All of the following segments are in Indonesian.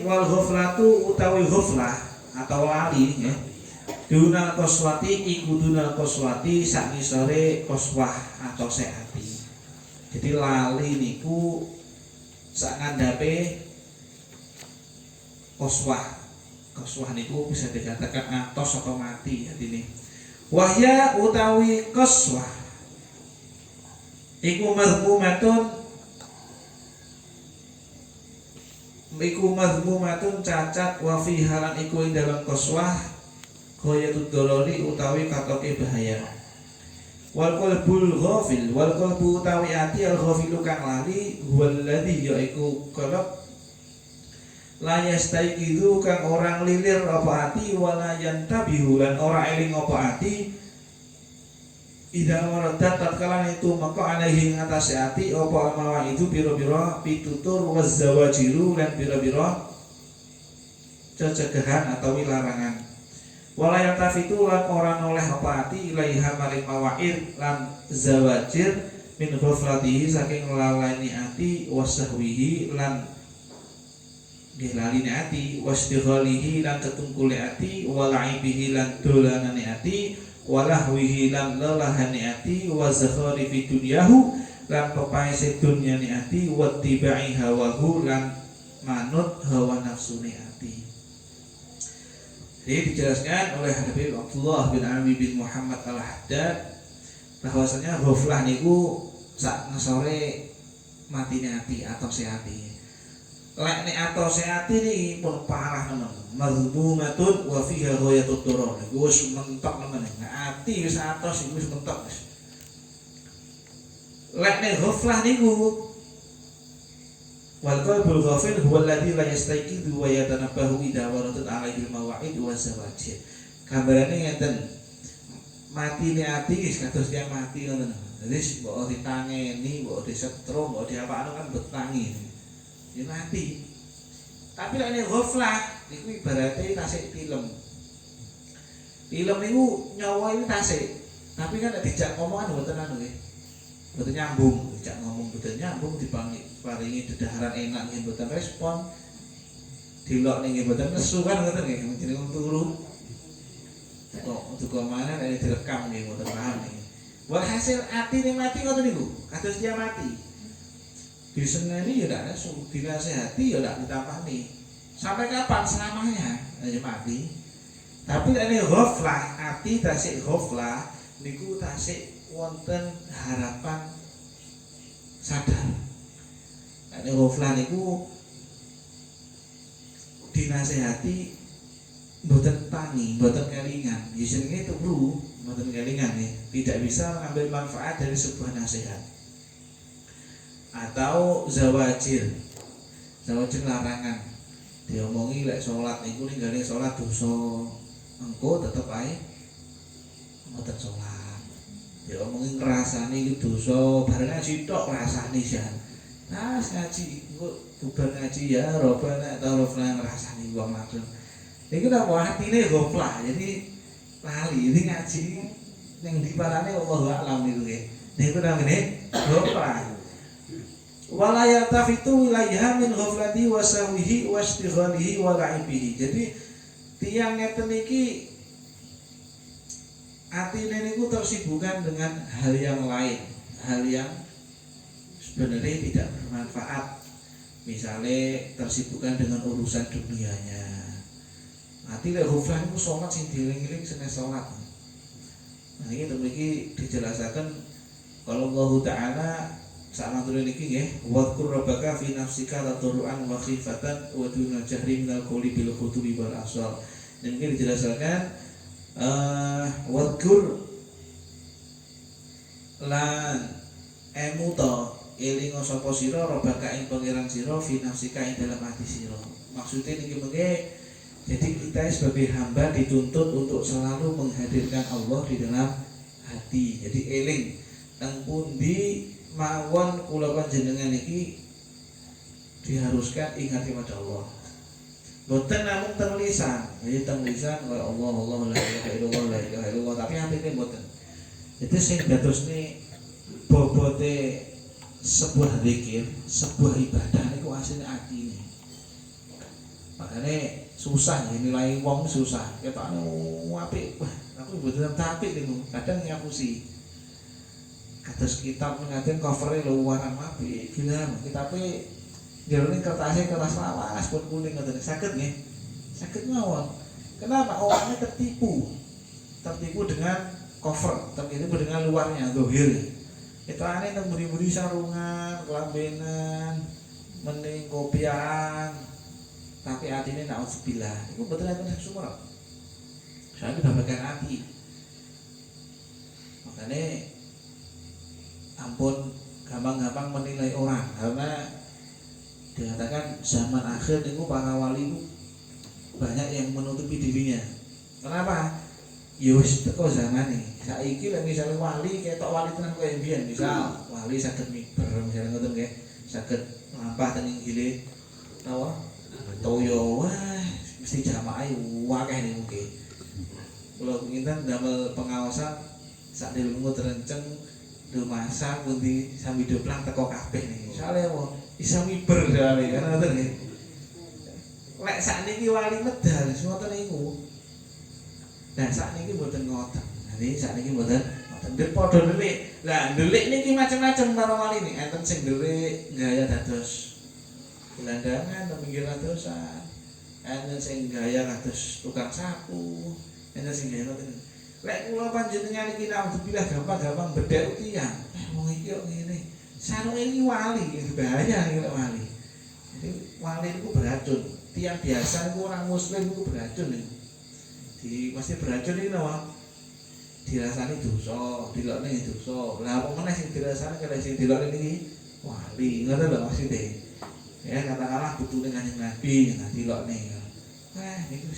wal ghaflatu utawi ghaflah atau lali ya. Dunal qaswati iku dunal qaswati sak ngisore qaswah atau seati. Jadi lali niku sak ngandhape qaswah. Qaswah niku bisa dikatakan atos atau mati artine. Wahya utawi qaswah iku mazmumatun cacat wa fi halan iku ing dalam qaswah ghayatud dolori utawi katoke bahaya. Wal qalbul ghafil wal qalbu utawi ati al ghafilu kang lali huwallazi yaiku qalb la yastaiqidu kang orang lilir apa ati wala yantabihu lan ora eling apa ati ida waradat tatkala itu maka alaihi ngatasi ati apa mawa itu biro-biro pitutur wazawajiru lan biro-biro cegahan atau larangan. Wala yantafitu lan ora noleh apa ati ilaiha maring mawaid lan zawajir min ghaflatihi saking lalani ati wasahwihi lan dilalini ati wasdighalihi lan ketungkule ati walaibihi lan dolanane ati walahwihi lan lelahane ati wazakhari fi dunyahu lan pepaese dunyane ati wattibai hawahu lan manut hawa nafsune ati. Jadi dijelaskan oleh Habib Abdullah bin Ami bin Muhammad Al-Haddad bahwasanya ghaflah niku sak ngesore matine ati atau seati. Lek nek atose ati niki pun parah nemen. Mazmumatun wa fiha ghayatut durur. Iku wis mentok nemen. Nek ati wis atos iku wis mentok wis. Lek nek ghaflah niku wal qalbul ghafil huwa alladhi la yastayqidu wa yatanabbahu idza waradat alaihi mawa'id wa zawajir. Gambarane ngeten. Matine ati wis kados tiyang mati ngoten. Wis mbok ditangeni, mbok disetrum, mbok diapakno kan betangi. Ya mati. Tapi lek nek ghaflah niku ibarate tasik film. Film niku nyawa ini tasik. Tapi kan nek dijak ngomongan mboten anu nggih. Mboten nyambung, dijak ngomong mboten nyambung diparingi dedaharan enak nggih mboten respon. Dilok ning mboten nesu kan ngoten nggih, jenenge wong turu. Kok untuk mana nek direkam nggih mboten paham nggih. Walhasil atine mati ngoten niku, kados dia mati. Diseneni ya ndak nesu, dinasehati ya ndak ditapani. Sampai kapan selamanya? Ya mati. Tapi nek ghaflah, ati tasik ghaflah niku tasik wonten harapan sadar. Nek ghaflah niku dinasehati mboten tani, mboten kelingan. Ya jenenge turu, mboten kelingan ya. Tidak bisa mengambil manfaat dari sebuah nasihat. Atau zawajir larangan diomongi lek salat niku ninggale salat dosa engko tetep ae mboten salat diomongi ngrasani iki dosa bareng ngaji tok rasani jan nah ngaji engko bubar ngaji ya robana ta rofna ngrasani wong maksud niku napa atine ghaflah jadi lali ini ngaji ning diparane Allahu a'lam niku nggih niku namine ghaflah. Wala yaltafitu ilaiha min ghaflati wa sahwihi wa istighalihi wa la'ibihi. Jadi tiyang ngeten iki atine niku tersibukkan dengan hal yang lain, hal yang sebenarnya tidak bermanfaat. Misalnya tersibukkan dengan urusan dunianya. Ati lek ghaflah niku salat sing dieling-eling seneng salat. Nah iki mriki dijelasaken kalau Allah Ta'ala sama turun niki nggih wadkur rabbaka fi nafsika tadarruan wa khifatan wa duna jahri minal qawli bil khutubi wal aswal. Dan ini dijelaskan wadkur lan emuto eling sapa sira rabbaka ing pangeran sira fi nafsika ing dalam hati sira. Maksudnya niki mengke jadi kita sebagai hamba dituntut untuk selalu menghadirkan Allah di dalam hati. Jadi eling teng pundi mawon kula panjenengan iki diharuskan ingat kepada Allah. Boten namung teng lisan, ya teng lisan kaya Allah la ilaha illallah la ilaha illallah tapi atine boten. Itu sing dadosne bobote sebuah zikir, sebuah ibadah niku asline atine. makanya susah ya nilai wong susah ketokane apik wah aku mboten apik niku kadang ngapusi kados kitab ngaten cover-e lho warna apik gila kitabe jerone kertas lawas pun kuning ngoten saged nggih saged mawon kenapa orangnya tertipu dengan cover tertipu dengan luarnya zahir itu aneh nang beri-beri sarungan kelambenan mending kopian tapi hati ini na'udzubillah itu betul itu semua soalnya babagan hati makanya ampun gampang-gampang menilai orang karena dikatakan zaman akhir itu para wali itu banyak yang menutupi dirinya kenapa? Yus teko zaman nih saiki lah misalnya wali ketok wali tenan kowe mbiyen misal wali saged miber misalnya ngoten nggih saged lampah tening gile napa toyo wah mesti jamaah wakeh niku nggih. Kula pinten damel pengawasan sak dilungu terenceng do masak pundi sami doplang teko kabeh niki. Soale apa iso miber soale kan ngoten nggih. Lek sakniki wali medal ngoten niku. Nah sakniki mboten ngoten. Nanti sakniki mboten ngoten. Ndelik padha ndelik. Lah ndelik niki macam-macam para wali niki. Enten sing ndelik gaya dados gelandangan atau pinggir dosa, enten sing gaya kados tukang sapu, enten sing gaya ngoten. Lek kula panjenengan iki alhamdulillah gampang-gampang bedhek tiyang. Wong iki kok ngene. Saruke iki wali, bahaya iki lek wali. Jadi wali itu beracun. Tiyang biasa iku orang muslim iku beracun niku. Mesti beracun iki napa? Dirasani dosa, dilokne dosa. Lah apa meneh sing dirasani kaya sing dilokne niki wali, ngoten lho maksudnya. Ya katakanlah butuhnya Kanjeng Nabi nah dilokne wah niku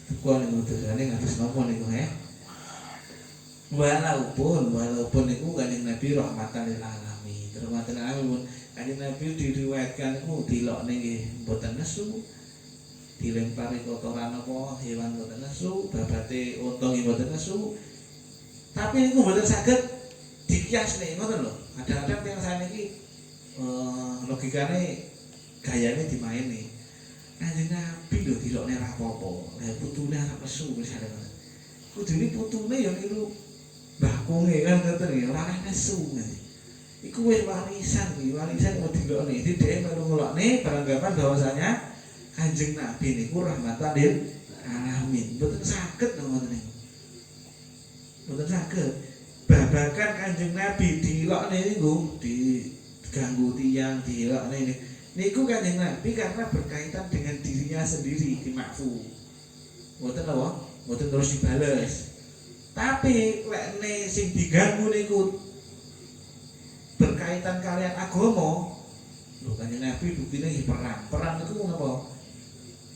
tukang niku dosane ngatus napa niku walaupun niku Kanjeng Nabi rahmatan lil alamin rahmatan lil alamin Kanjeng Nabi diriwayatkan niku dilokne nggih mboten nesu dilempari kotoran apa hewan mboten nesu babate unta nggih mboten nesu tapi niku mboten saged dikiasne ngoten lho kadang-kadang tiyang saniki logikane gayane dimaini Kanjeng Nabi lho dilokne ra apa-apa lha putune arep nesu misale ngoten kudune putune ya niru Mbah Kunge kan ngoten ya ora nesu ngene iku wis warisan kok dilokne iki dhek melu ngelokne beranggapan bahwasanya Kanjeng Nabi niku rahmatan lil alamin mboten saged ngoten niku mboten saged babagan Kanjeng Nabi dilokne niku diganggu tiyang dilokne ini niku Kanjeng Nabi karena berkaitan dengan dirinya sendiri dimakfu mboten apa mboten terus dibales tapi lekne sing diganggu niku berkaitan kalian agama lho Kanjeng Nabi buktine perang niku napa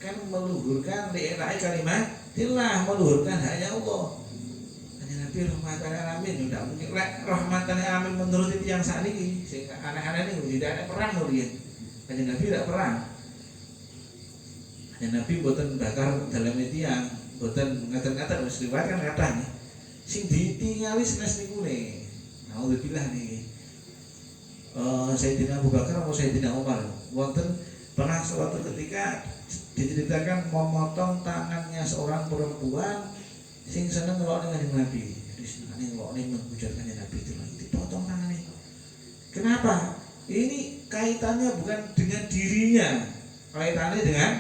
kan meluhurkan li'ira'i kalimatillah meluhurkan hanya Allah Nabi rahmatan alamin ndak mungkin lek rahmatan alamin menurut yang sakniki sing aneh-aneh niku tidak ada perang lho riyen. Kanjeng Nabi tidak perang. Kanjeng Nabi mboten bakar dalam tiyang, mboten ngaten-ngaten wis riwayat kan kathah nih. Sing ditingali senes niku ne. Nauzubillah niki. Sayyidina Abu Bakar atau Sayyidina Umar wonten pernah suatu ketika diceritakan memotong tangannya seorang perempuan sing seneng ngelokne Kanjeng Nabi. Jadi senengane ngelokne menghujat Kanjeng Nabi itu lagi dipotong tangannya. Kenapa? Ini kaitannya bukan dengan dirinya, kaitannya dengan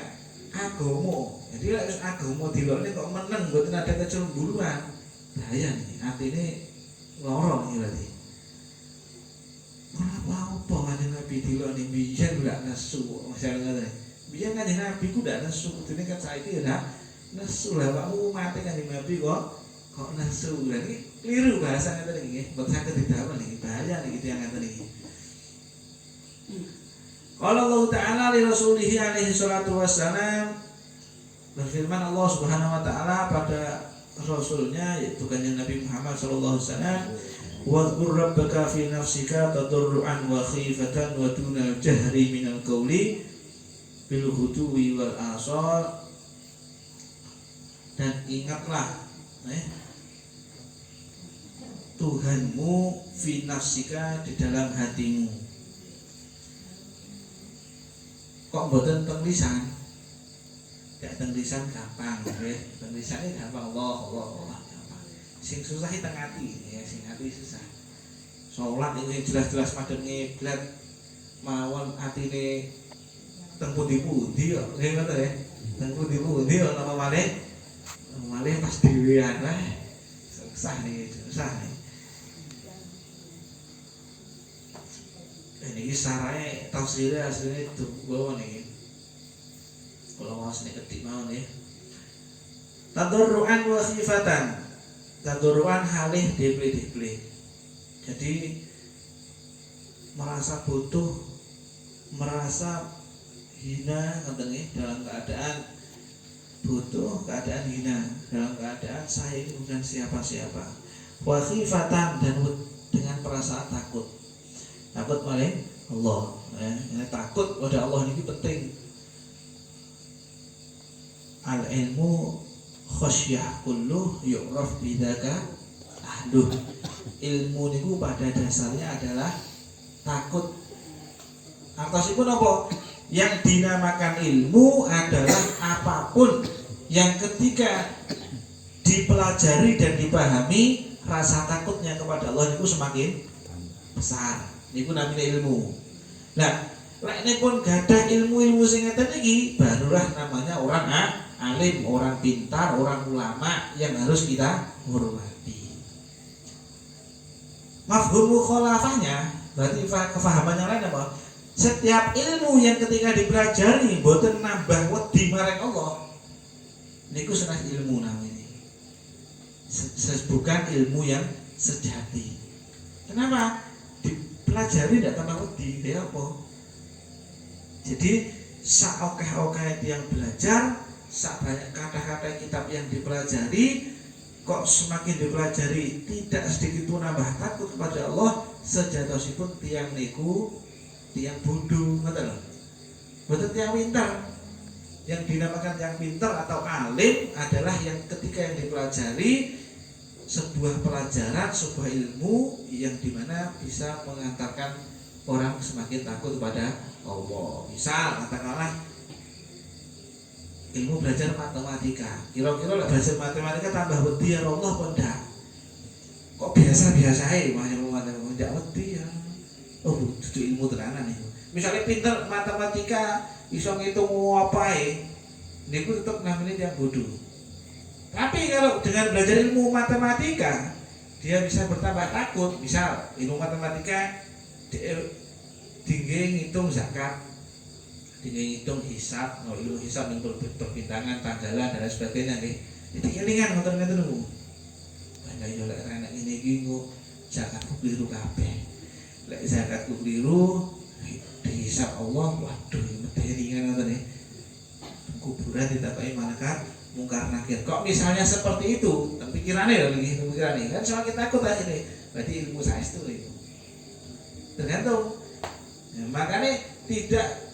agama. Jadi lek agama dilokne kok meneng mboten ada kecemburuan. Bahaya nih, atine loro iki berarti. Apa Kanjeng Nabi dilokne biyen ndak nesu, misalnya ngoten. Biyen Kanjeng Nabi ku ndak nesu, kudune kan saiki ya nesu lah wakmu mati Kanjeng Nabi kok nesu. Lah iki keliru bahasa ngeten iki nggih. Mboten saged didamel iki. Bahaya niki tiyang ngeten iki. Qala Allah Ta'ala li Rasulihi alaihi salatu wassalam berfirman Allah Subhanahu wa taala pada rasulnya yaitu Kanjeng Nabi Muhammad sallallahu alaihi wasallam wadhkur rabbaka fi nafsika tadarruan wa khifatan wa dunal jahri minal qawli bil ghudwi wal asal dan ingatlah Tuhanmu fi nafsika di dalam hatimu kok mboten teng lisan. Nek teng lisan gampang, nggih. Teng lisane gampang Allah gampang. Sing susah teng ati, ya sing ati susah. Salat iki jelas-jelas madhep kiblat mawon atine teng pundi-pundi kok. Nggih ngoten ya. Teng pundi-pundi ana malih pas dhewean wae. Susah nih. Ini sarai tafsirnya aslinya itu bawa nih. Kalau mau sini ketik mau nih. Tadarruan wa khifatan. Tadarruan halih deble. Jadi merasa butuh, merasa hina katanya dalam keadaan butuh, keadaan hina, dalam keadaan saya ini bukan siapa-siapa. Wa khifatan dan dengan perasaan takut maling Allah. Takut pada Allah ini penting. Al ilmu khasyah kulluh yu'raf bidzaka ahluh. Ilmu niku pada dasarnya adalah takut. Artosipun apa? Yang dinamakan ilmu adalah apapun yang ketika dipelajari dan dipahami rasa takutnya kepada Allah itu semakin besar. Niku namanya ilmu. Nah, lek pun gadah ilmu sing ngeten iki barulah namanya orang alim, orang pintar, orang ulama yang harus kita hormati. Mafhum mukhalafahnya berarti kefahaman yang lain apa? Setiap ilmu yang ketika dipelajari mboten nambah wedi marang Allah, niku sanes ilmu namanya. Bukan ilmu yang sejati. Kenapa? Dipelajari tidak tambah wedi, dia apa? Jadi saokeh-okeh yang belajar, sak banyak kata-kata kitab yang dipelajari, kok semakin dipelajari tidak sedikit pun nambah takut kepada Allah, sejatosipun tiang niku tiang bodoh, ngoten lho. Boten tiang pintar. Yang dinamakan tiang pintar atau alim adalah yang ketika yang dipelajari sebuah pelajaran, sebuah ilmu yang dimana bisa mengantarkan orang semakin takut kepada Allah. Misal katakanlah ilmu belajar matematika. Kira-kira belajar matematika tambah wedi ya Allah apa ndak? Kok biasa-biasa ae ilmu matematika ndak wedi ya. Oh, itu ilmu tenanan itu. Misalnya pintar matematika iso ngitung apa ae, niku tetep namanya dia bodoh. Tapi kalau dengan belajar ilmu matematika, dia bisa bertambah takut. Misal ilmu matematika tinggi ngitung zakat, tinggi ngitung hisab, ilmu hisab yang perbintangan, tanggalan dan sebagainya nih. Jadi kelingan ngoten-ngoten niku. Banyak yo lek anak ini gingu zakatku keliru kabeh. Lek zakatku keliru dihisab Allah, waduh medeni ngoten nih. Kuburan ditapai malaikat mungkar nakir. Kok misalnya seperti itu, pikirannya loh ini, pikirannya kan semakin takut aja nih. Berarti ilmu saestu itu. Tergantung. Ya, makanya tidak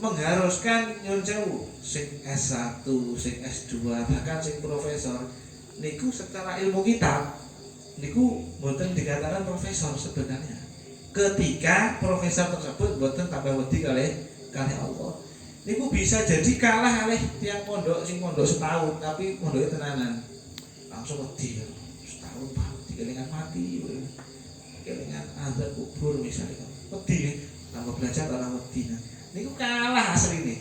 mengharuskan nyun sewu sing S1, sing S2, bahkan sing profesor niku secara ilmu kitab niku mboten dikatakan profesor sebenarnya. Ketika profesor tersebut mboten tambah wedi kalih Allah. Niku bisa jadi kalah oleh tiang pondok sing pondok setahun tapi pondoknya tenanan langsung wedi setahun banget kelingan mati kelingan azab kubur misalnya wedi tambah belajar tambah wedi niku kalah asli ini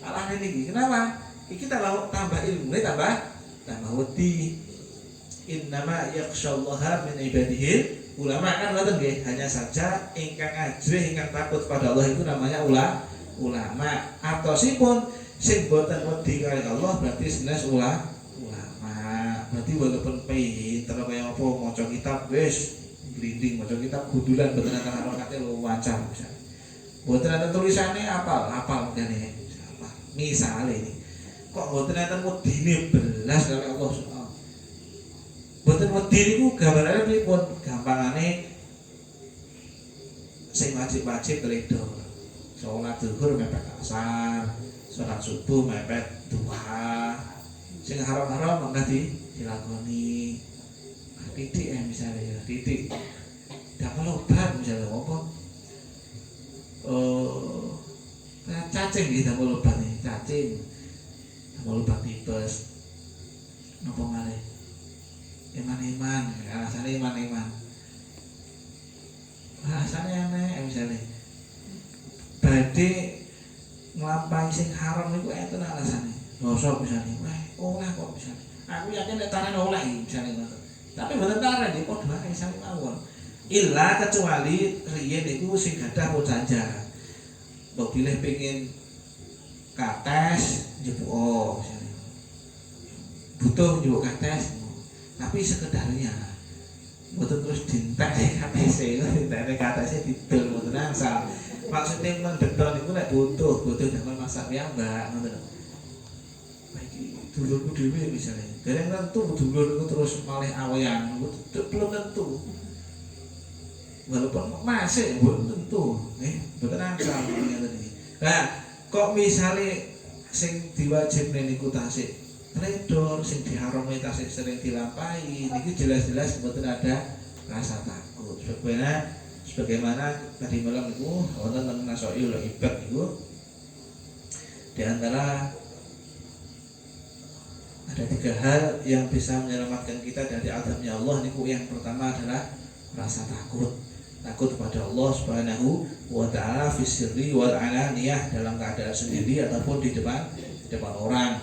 kalah ini kenapa iki tambah ilmu tambah wedi innama yakhsyallaha min ibadihi ulama kan ngoten nggih hanya saja ingkang ajrih ingkang takut pada Allah itu namanya ulama atau sipun sing boten wedi kali Allah berarti senes ulama berarti walaupun pinter kaya apa maca kitab wis blinding maca kitab gudulan boten ana harokate wacar misalnya boten ana tulisannya apal mungkin misale ini kok boten ana wedine belas kali Allah boten wedi niku gambarane pripun gampangane sing wajib-wajib teledo sholat zuhur mepet asar, sholat subuh mepet duha. Sing haram-haram enggak dilakoni. Titik misalnya ya, titik. Dak melobat misalnya apa? Cacat cacing nggih damel obat niki, cacing. Damel obat tipes. Napa malih? Iman-iman, alasane iman-iman. Alasane aneh misale. Badhe nglampahi sing haram niku enten alasane. Dosa misale. Wah, kok misale. Aku yakin nek taran oleh misale ngoten. Tapi mboten taran nggih padha ae sami mawon. Illa kecuali riyen niku sing gadah mujanjah. Mbok bilih pengin kates njupuk misale. Butuh njupuk kates. Tapi sekedarnya mboten terus dintek katese, dintek katese didol mboten angsal. Maksudnya mendedon niku nek butuh damel masak piyambak ngoten. Dulurku dhewe misalnya, dereng tentu dulur itu terus malih aweyan, belum tentu. Walaupun masih belum tentu, betul angsal ngene iki. Nah, kok misalnya sing diwajibne niku tasik redor, sing diharamne tasik sering dilampahi, niku jelas-jelas mboten ada rasa takut. Sebagaimana tadi malam niku wonten teng Nasail Ibad niku di antara ada 3 hal yang bisa menyelamatkan kita dari azabnya Allah niku. Yang pertama adalah rasa takut kepada Allah Subhanahu wa taala fi sirri wal alaniyah, dalam keadaan sendiri ataupun di depan orang.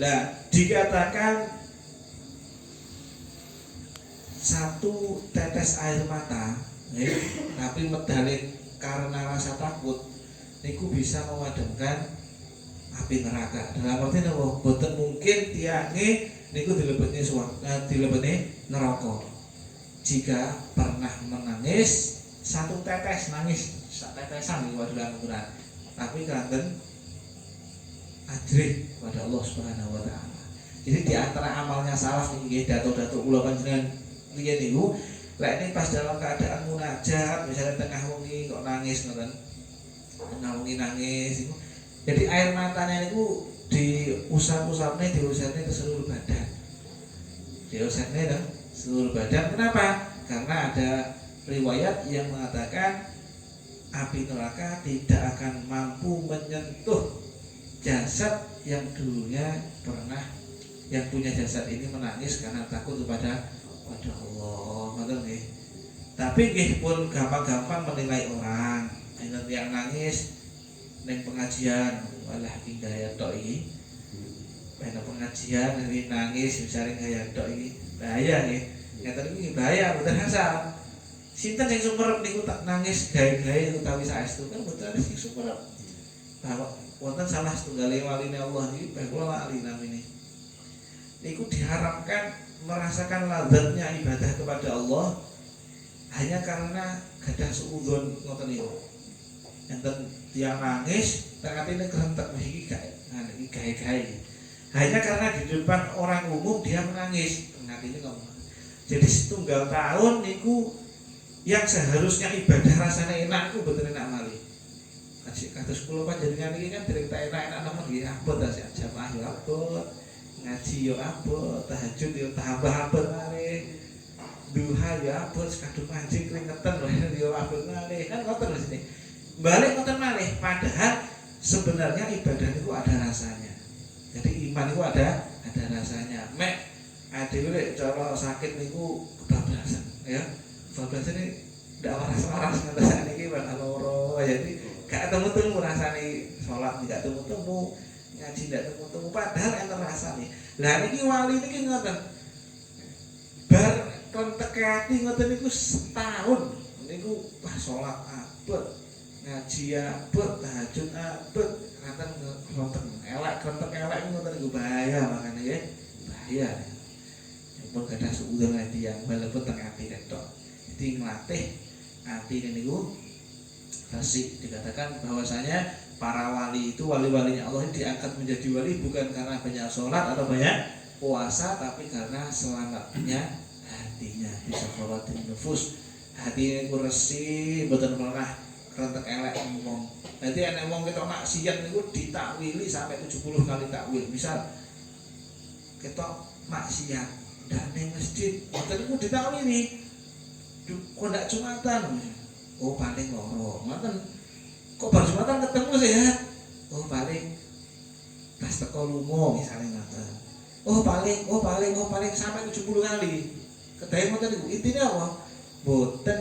Nah, dikatakan 1 tetes air mata, tapi medale karena rasa takut niku bisa memadamkan api neraka. Dalam arti napa? Boten mungkin tiange niku dilebetne neraka. Jika pernah menangis 1 tetes, nangis sak tetesan niku dalam Al-Qur'an, tapi kanten ajrih kepada Allah Subhanahu wa taala. Jadi di antara amalnya salaf niki datuk-datuk kula panjenengan riyen niku, lek ini pas dalam keadaan munajat, misalnya tengah wengi kok nangis ngoten. Tengah wengi nangis iku. Jadi air matanya itu diusap-usapnya ke seluruh badan. Diusapnya ke seluruh badan. Kenapa? Karena ada riwayat yang mengatakan api neraka tidak akan mampu menyentuh jasad yang dulunya pernah, yang punya jasad ini menangis karena takut kepada Allah. Ngoten nggih. Tapi nggih pun gampang-gampang menilai orang. Yang nangis neng pengajian, walah gaya tok iki. Nek pengajian nang nangis misalnya gaya tok iki bahaya nggih. Ngeten iki bahaya mboten asal. Sinten sing sumerep niku tak nangis gawe-gawe utawi saestu kan mboten sing sumerep. Bahwa wonten salah setunggal waline Allah iki kula lali namine. Niku diharamkan merasakan lazatnya ibadah kepada Allah hanya karena gadah suudzon ngoten niku. Enten tiang nangis, terkatine kerentek iki gawe-gawe. Hanya karena di depan orang umum dia menangis, terkatine ngomong. Jadi 1 tahun niku yang seharusnya ibadah rasanya enak niku mboten enak malih. Kados kula panjenengan iki kan dereng tak enak-enak nemen nggih, abot ta jamaah yo abot, ngaji yo abot, tahajud yo tambah abot malih. Duha yo abot, kadung mancing keringetan yo abot malih. Kan ngoten lho sini. Balik ngoten malih, padahal sebenarnya ibadah itu ada rasanya. Jadi iman itu ada rasanya. Mek adewe cara sakit niku kebablasan, ya. Kebablasan ini ndak waras-waras ngoten niki bakal loro. Jadi gak temu-temu rasane salat, gak temu-temu ngaji, gak temu-temu padahal enten rasane. Lah niki wali niki ngoten. Bar kontek ati ngoten niku setahun niku wah salat abot. Ngaji abot, tahajud abot, kanten ngonten elek, kontek elek ngoten niku bahaya makane nggih. Bahaya. Pun gadah suudzon tiyang walaupun teng ati ketok. Jadi nglatih ati niku fasih. Dikatakan bahwasanya para wali itu, wali-walinya Allah ini diangkat menjadi wali bukan karena banyak sholat atau banyak puasa, tapi karena selamatnya hatinya. Bisa kholatin nufus, hatinya ku resih, mboten pernah rentek elek ngomong. Nanti ana wong ketok maksiat niku ditakwili sampai 70 kali takwil. Misal ketok maksiat ndak ning masjid, mboten niku ditakwili. Kok ndak Jumatan? Oh paling loro. Ngoten. Kok bar Jumatan ketemu sehat? oh paling pas teko lunga misalnya ngoten. Oh paling sampai 70 kali. Kedahe ngoten niku intine apa? Boten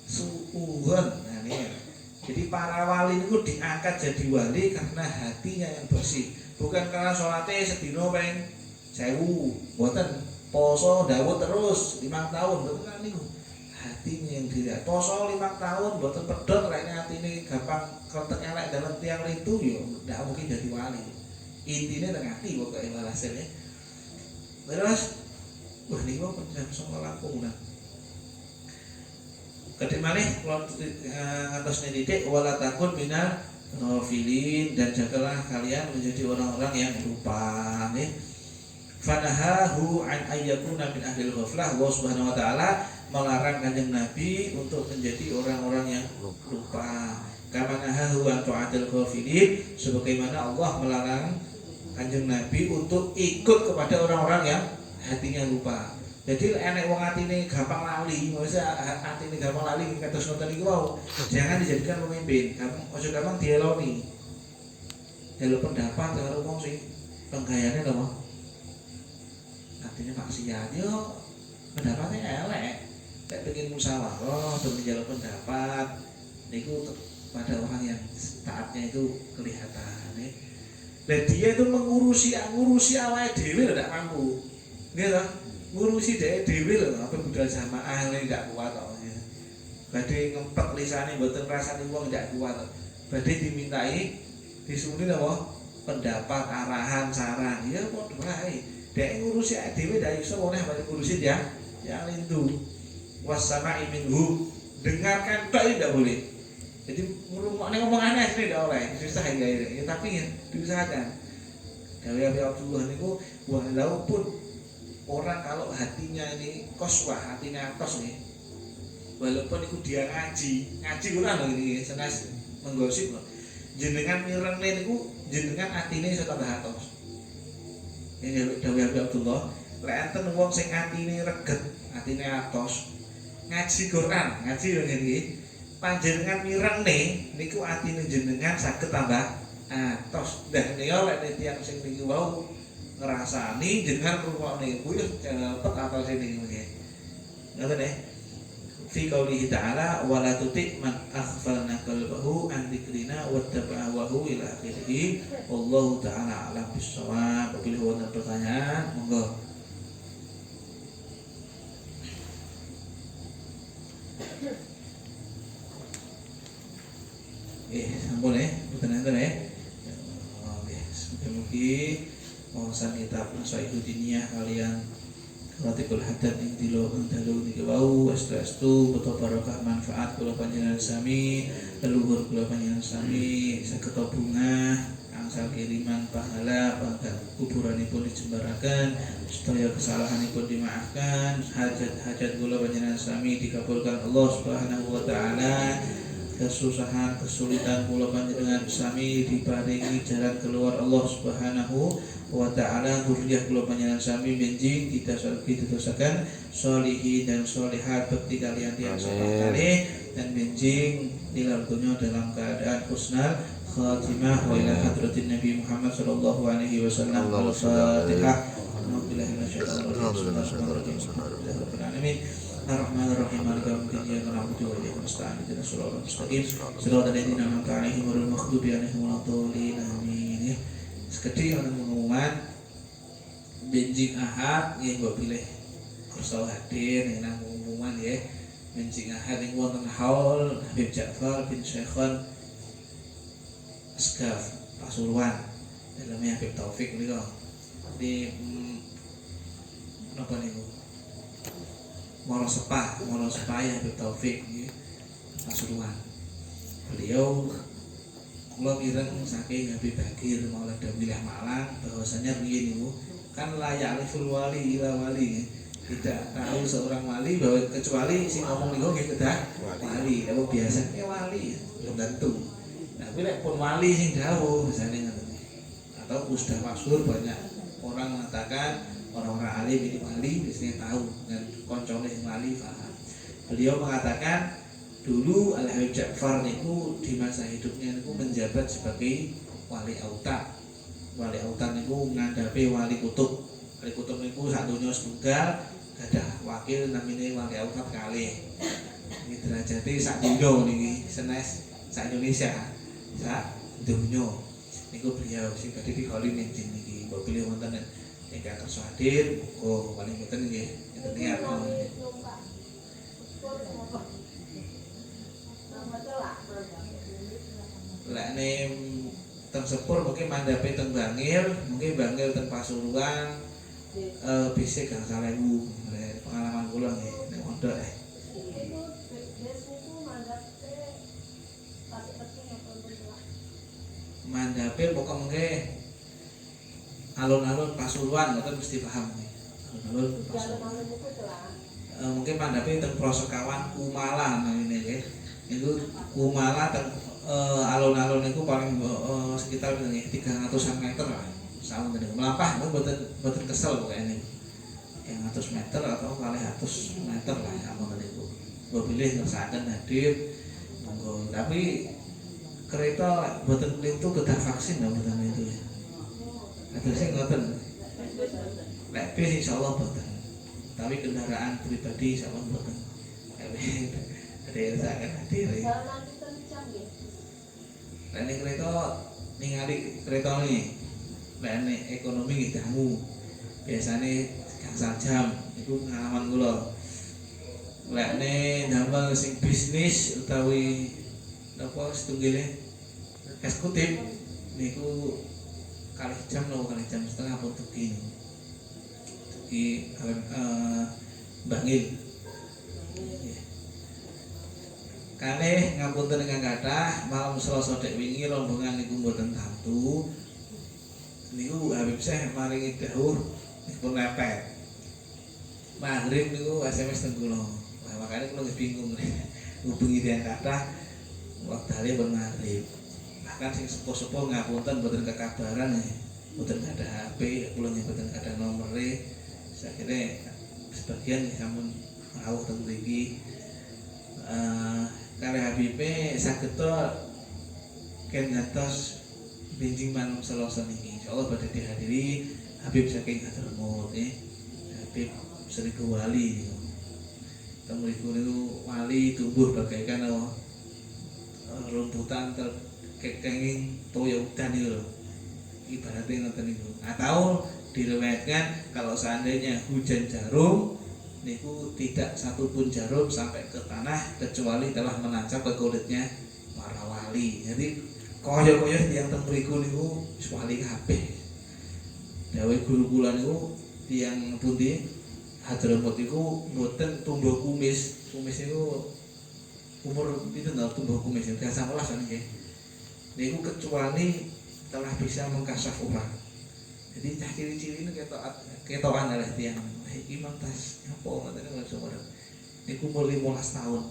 suudzon. Nah ini. Jadi para wali itu diangkat jadi wali karena hatinya yang bersih, bukan karena sholatnya sedino peng 1000, boten poso dawuh terus 5 tahun, boten kan niku. Hatinya yang dilihat. Poso 5 tahun boten pedhot kayaknya hatine gampang kretek elek dalam tiang itu yo ndak mungkin jadi wali. Intine nang ati pokoke hasilnya. Terus wah niku jam 09.00 langkung nah. Kedek maneh kula ngantos didik wala takun minal ghafilin, dan jagalah kalian menjadi orang-orang yang lupa nih. Fanahahu an ayyakuna min ahlil ghaflah. Allah Subhanahu wa taala melarang Kanjeng Nabi untuk menjadi orang-orang yang lupa. Kama nahahu an ta'atil ghafilin, sebagaimana Allah melarang Kanjeng Nabi untuk ikut kepada orang-orang yang hatinya lupa. Jadi enek wong atine gampang lali, maksudnya atine gampang lali kados ngoten niku wau. Jangan dijadikan pemimpin, aja gampang dieloni. Jaluk pendapat karo wong sing penggayane lho, atine maksiat yo pendapatnya elek. Nek pengen musyawarah demi jaluk pendapat niku pada orang yang taatnya itu kelihatan nih. Dan dia itu ngurusi awake dhewe lho ndak mampu. Nggih to? Ngurusi dhewe lho, apa budal jamaah ini ndak kuat kok. Badhe ngempet lisane mboten rasane wong ndak kuat. Badhe dimintai disuni napa? Pendapat, arahan, saran. Ya padha wae. Dek ngurusi dhewe ndak iso oleh badhe ngurusi dia yang lindu. Wasama'i minhu, dengarkan tok tidak boleh. Jadi ngomong aneh sih tidak oleh, susah ya. Tapi ya diusahakan. Dari Abdullah niku walaupun orang kalau hatinya ini koswah, hatinya atos nih, walaupun itu dia ngaji Quran loh ini, senas menggosip loh. Jenengan mireng niku jenengan atine iso tambah atos. Ini dawuh Abdullah, lek enten wong sing atine reget, atine atos, ngaji Quran, ngaji lho ngene panjenengan mireng niku atine jenengan saged tambah atos. Dan niku lek tiyang sing niki wau ngerasani jenengan rungokne kuwi cepet atau sini nggih. Ngoten nggih. Fi qoulihi ta'ala wala tuti man aghfalna qalbahu an dzikrina wattaba'a hawahu ila akhirih. Wallahu ta'ala a'lam bissawab. Bila wonten pertanyaan monggo. Sampun boten enten Oke, mugi-mugi wawasan kitab Nashaihu Diniyah kalian Ratibul Haddad ing dilo dalu niki wau estu beto barokah manfaat kula panjenengan sami, leluhur kula panjenengan sami saged bungah angsal kiriman pahala pangkat kuburanipun dijembaraken, sedaya kesalahanipun dimaafkan, hajat-hajat kula panjenengan sami dikabulkan Allah Subhanahu wa taala. Kesusahan, kesulitan kula panjenengan sami diparingi jalan keluar Allah Subhanahu wa ta'ala. Dzurriyyah kula panjenengan sami benjing diterusaken sholihin dan sholihat bekti kalian tiang sekali dan benjing tilar dunya dalam keadaan husnul khatimah wa ila hadratin Nabi Muhammad sallallahu alaihi wasallam. Al-Fatihah. Alhamdulillahi alamin. Ar-Rahmanir-Rahim. Maliki yaumiddin. Iyyaka na'budu wa iyyaka nasta'in. Ihdinas siratal mustaqim. Siratal ladzina an'amta 'alaihim ghairil maghdubi 'alaihim waladdallin. Amin. Sekedhik ana pengumuman benjing Ahad nggih mbok pilih kersa hadir ing nang pengumuman nggih. Benjing Ahad ing wonten haul Habib Ja'far bin Syekhon Asgaf Pasuruan. Dalamnya Habib Taufik niku. Di napa niku? Moro Sepah ya Habib Taufik Pasuruan. Beliau kula mireng saking Habib Bagir Maulana Damilah Malang bahwasanya riyen niku kan layak aliful wali ila wali. Tidak tahu seorang wali bahwa kecuali si ngomong niku nggih kedah wali. Apa biasanya wali belum tentu. Nah, kuwi lek pun wali sing dawuh misale ngoten. Atau sudah masyhur banyak orang mengatakan orang-orang alim ini wali biasanya tahu dan koncone sing wali paham. Beliau mengatakan dulu Al Habib Ja'far niku di masa hidupnya niku menjabat sebagai wali autan. Wali autan niku ngandhape wali kutub. Wali kutub niku sak donya setunggal gadah wakil namine wali autan kalih. Iki derajate sak donya niki senes sak Indonesia. Sak donya niku beliau sing badhe dikholi niki niki. Mbok pilih wonten ingkang kersa hadir, oh paling boten nggih enten niat. Lekne teng sepur mungkin mandhape teng Bangil, mungkin Bangil teng Pasuruan bisa gangsal ewu pengalaman kula nggih nek mondok mandhape pokok mengke alun-alun Pasuruan ngoten mesti paham nggih. Alun-alun Pasuruan. Mungkin mandhape teng Prosokawan Kumala namine nggih. Niku Kumala teng alun-alun niku paling sekitar 300-an meter lah. Sampun niku melampah mboten kesel pokoke niku. 100 meter atau kali 100 meter lah sampun niku. Mbok bilih ngersakaken hadir monggo. Tapi kereta mboten itu kedah vaksin lho mboten itu ya. Kados sing ngoten. Lek bis insyaallah mboten. Tapi kendaraan pribadi insyaallah mboten. Ada ngersakaken hadir. Lek kereta ningali kereta nih. Lek ekonomi nggih dangu. Biasane gangsal jam iku pengalaman kula. Lek damel sing bisnis utawi napa setunggile eksekutif niku kalih jam setengah pun tuki Bangil. Kalih ngapunten ingkang kathah malam Selasa dek wingi rombongan niku mboten tamtu. Niku Habib Syekh maringi dawuh pun mepet. Maghrib niku SMS teng kula. Wah makane kula bingung ngubungi tiyang kathah wektane pun maghrib. Bahkan sing sepuh-sepuh ngapunten mboten kekabaran mboten ada HP, kula mboten ada nomere. Sakire sebagian sampun rawuh teng mriki. Kali Habib saged ken ngantos benjing malam Selasa niki. Insyaallah badhe dihadiri Habib saking Hadramaut Habib Seriku Wali niku. Teng mriku niku wali tumbuh bagaikan rumputan terkenging toya udan itu loh. Ibaratnya ngoten niku. Atau direwetkan kalau seandainya hujan jarum niku tidak satupun jarum sampai ke tanah kecuali telah menancap ke kulitnya para wali. Jadi kaya-kaya tiyang teng mriku niku wis wali kabeh. Dawuh guru kula niku tiyang pundi Hadramaut niku mboten tumbuh kumis. Kumis niku umur pinten to tumbuh kumis? 19 nggih. Niku kecuali telah bisa mengkasaf orang. Jadi cah ciri-ciri ini ketokan oleh tiang. Iki mantas napa ngoten niku saudara. Niku umur 15 tahun.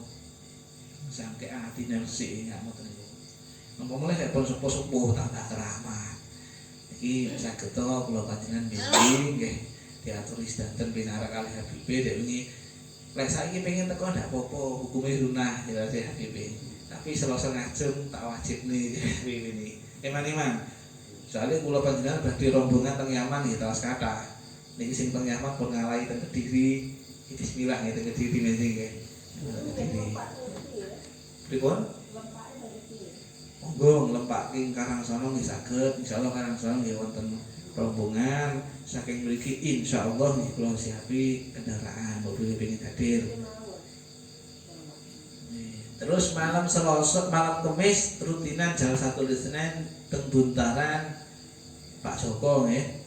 Sampai atine resik enggak ngoten niku. Napa mulai nek pun sepuh-sepuh tanda keramat. Iki saged to kula panjenengan bimbing nggih diatur sedanten pinara kalih Habib dek wingi. Lek saiki pengen teko ndak apa-apa, hukume sunah ya Habib. Tapi Selasa ngajeng tak wajibne ini. Eman-eman. Soalnya kula panjenengan badhe rombongan teng Yaman nggih tawas kathah. Niki sing teng Yaman pun ngalahi teng Kediri. Bismillah nggih teng Kediri nggih. Kediri. Pripun? Monggo nglempake Karangsono nggih saged. Insyaallah Karangsono nggih wonten rombongan saking mriki insyaallah nggih kula siapi kendaraan mobil pengin hadir. Terus malam Selasa, malam Kamis rutinan jam 1 Senin teng Buntaran Pak Joko nggih.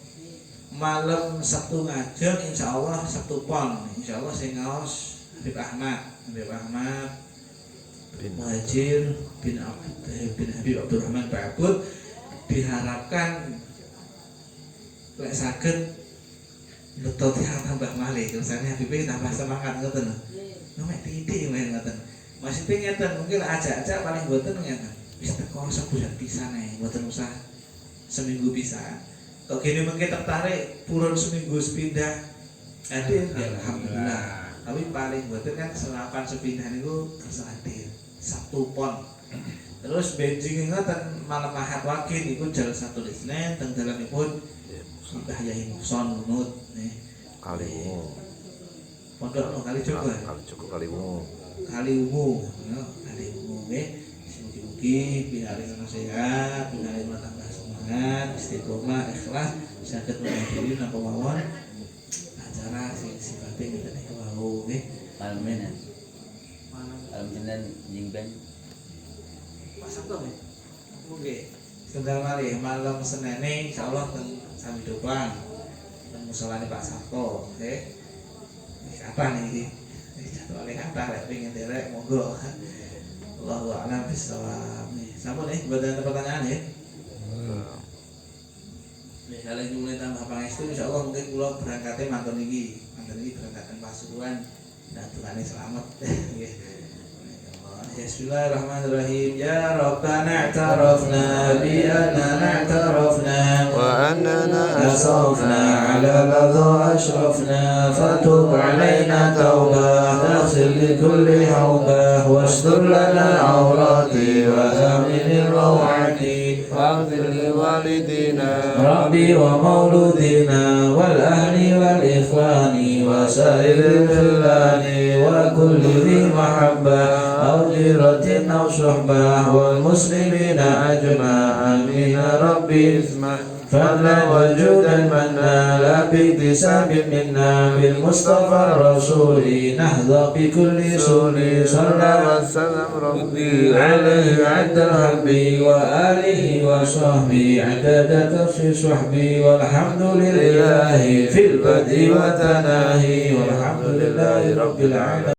Malam Sabtu ngajeng insyaallah Sabtu Pon. Insyaallah sing ngaos Habib Ahmad bin Muhajir bin Habib Abdurrahman Ba'bud diharapkan lek saged nututi tambah malih kersane Habib tambah semangat ngoten lho. Nek titik ngoten. Maksudnya ngeten mungkin ajak-ajak paling boten ngeten. Wis teko sebulan pisan ae, boten usah seminggu pisan. Kok gini mungkin tertarik purun seminggu sepindah. Hadir ya alhamdulillah. Tapi paling boten kan selapan sepindah niku kersa hadir. Sabtu Pon. Terus benjing ngoten malam Ahad Wage niku Jalsatul Isnin teng dalemipun Mbah Yai Muhson nunut nggih. Kaliwungu. Pondok no kali Joko. Kaliwungu. Kaliwungu, ya, Kaliwungu nggih. Mugi-mugi pinaring sehat, pinaring tambah semangat, istiqomah, ikhlas, saged menghadiri napa mawon acara sing sifatipun ngeten niku wau nggih. Amin. Alhamdulillah jingben. Sabtu nggih. Nggih. Tunggal malih malam Senene insyaallah teng Sami Dopang. Teng musolane Pak Sabto, nggih. Wis kathah niki. Wis jadwale kathah lek pengen derek monggo. Allahu a'lam bishawab. Sampun nggih, mboten ada pertanyaan nggih. Nek kalian mulai tambah pangestu insyaallah mungkin kula berangkatnya mantun iki berangkatan Pasuruan. Dan Tuhan selamat. Nggih. Bismillahirrahmanirrahim. Ya Rabbana i'tarafna bi annana i'tarafna Wa annana asrafna ala ladha ashrafna fatub alaina tawbah taghfir li kulli hawbah wastur lana awrati wa amin rawati waghfir li walidina Rabbi wa mauludina wal ahli wal ikhwani wa sa'iril khilani wa kulli dhi mahabbah غيرة أو صحبة والمسلمين أجمع آمين ربي اسمع فضلا وجودا منا لا باكتساب منا بالمصطفى الرسول نهضى بكل سول صلى وسلم ربي عليه عد الحب وآله وصحبه عدد كف صحبي والحمد لله في البدء والتناهي والحمد لله رب العالمين.